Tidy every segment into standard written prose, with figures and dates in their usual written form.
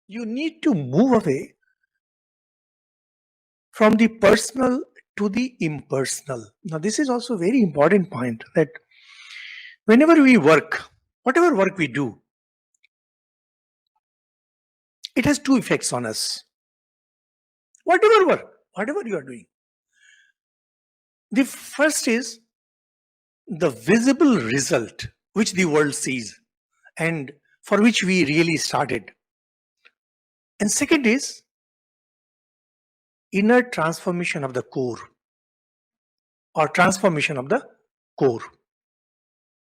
You need to move away from the personal to the impersonal. Now, this is also a very important point that whenever we work, whatever work we do, it has two effects on us. Whatever work, whatever you are doing. The first is the visible result which the world sees and for which we really started. And second is inner transformation of the core or transformation of the core.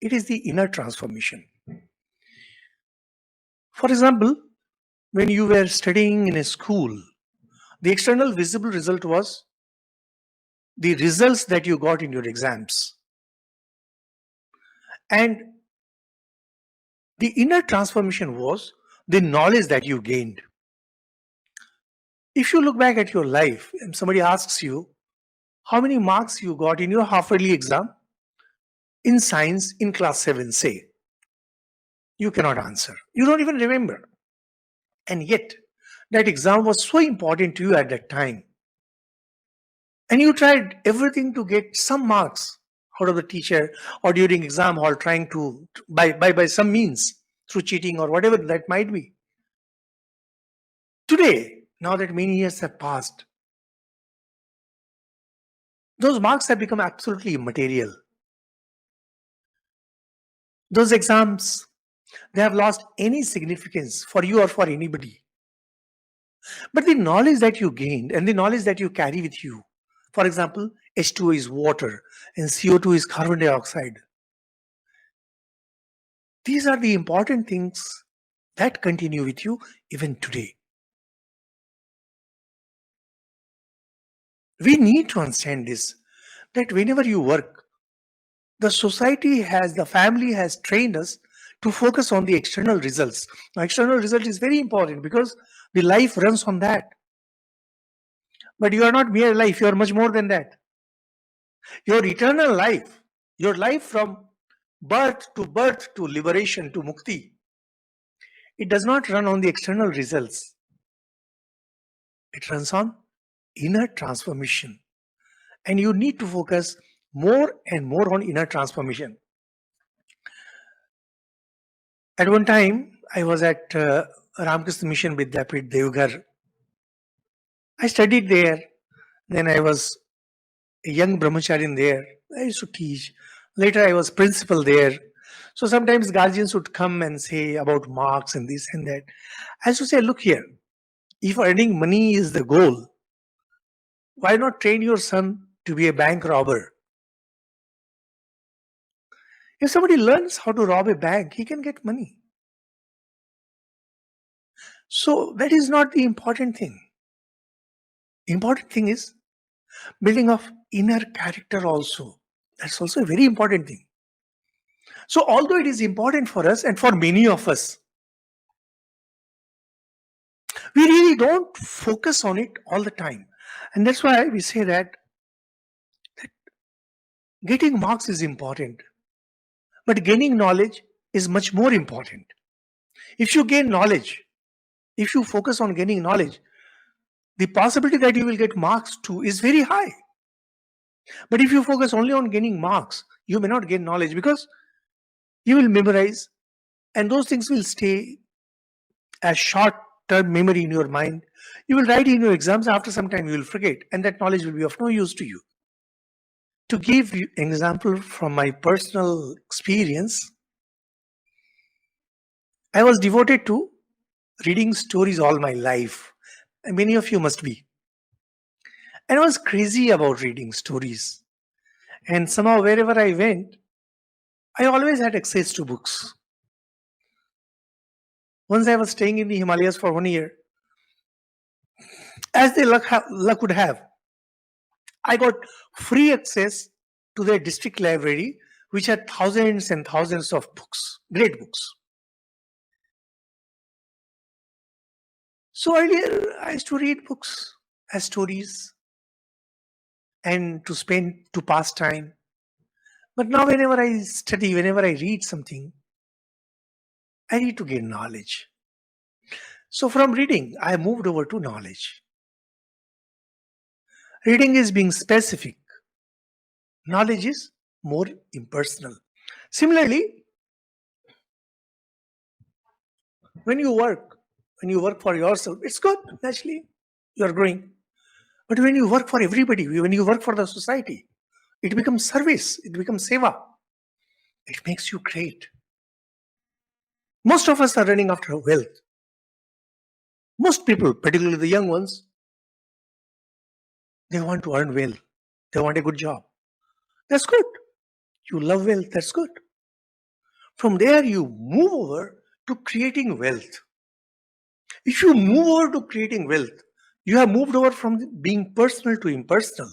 It is the inner transformation. For example, when you were studying in a school, the external visible result was the results that you got in your exams. And the inner transformation was the knowledge that you gained. If you look back at your life and somebody asks you how many marks you got in your half yearly exam in science in class 7, say, you cannot answer. You don't even remember. And yet, that exam was so important to you at that time. And you tried everything to get some marks out of the teacher or during exam hall trying to, by some means, through cheating or whatever that might be. Today, now that many years have passed, those marks have become absolutely immaterial. Those exams, they have lost any significance for you or for anybody. But the knowledge that you gained and the knowledge that you carry with you, for example, H2O is water and CO2 is carbon dioxide. These are the important things that continue with you even today. We need to understand this, that whenever you work, the society has, the family has trained us to focus on the external results. Now, external result is very important because the life runs on that. But you are not mere life, you are much more than that. Your eternal life, your life from birth to liberation to mukti, it does not run on the external results. It runs on inner transformation. And you need to focus more and more on inner transformation. At one time, I was at Ramakrishna Mission Vidyapit, Devghar. I studied there. Then I was a young brahmacharin there. I used to teach. Later, I was principal there. So sometimes guardians would come and say about marks and this and that. I used to say, look here, if earning money is the goal, why not train your son to be a bank robber? If somebody learns how to rob a bank, he can get money. So that is not the important thing. Important thing is building of inner character also. That's also a very important thing. So although it is important for us and for many of us, we really don't focus on it all the time. And that's why we say that getting marks is important, but gaining knowledge is much more important. If you gain knowledge, if you focus on gaining knowledge, the possibility that you will get marks too is very high. But if you focus only on gaining marks, you may not gain knowledge because you will memorize and those things will stay as short term memory in your mind. You will write in your exams, after some time you will forget, and that knowledge will be of no use to you. To give you an example from my personal experience, I was devoted to reading stories all my life. And many of you must be. And I was crazy about reading stories. And somehow, wherever I went, I always had access to books. Once I was staying in the Himalayas for 1 year. As the luck would have, I got free access to their district library, which had thousands and thousands of books, great books. So earlier, I used to read books as stories and to pass time. But now, whenever I study, whenever I read something, I need to gain knowledge. So from reading, I moved over to knowledge. Reading is being specific, knowledge is more impersonal. Similarly, when you work, when you work for yourself, it's good, naturally, you're growing. But when you work for everybody, when you work for the society, it becomes service, it becomes seva. It makes you great. Most of us are running after wealth. Most people, particularly the young ones, they want to earn well. They want a good job. That's good. You love wealth. That's good. From there, you move over to creating wealth. If you move over to creating wealth, you have moved over from being personal to impersonal.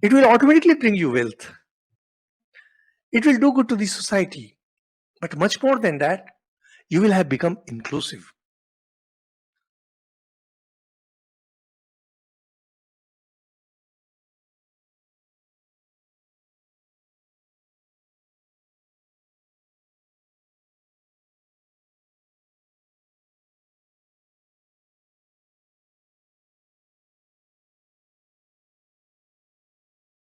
It will automatically bring you wealth. It will do good to the society. But much more than that, you will have become inclusive.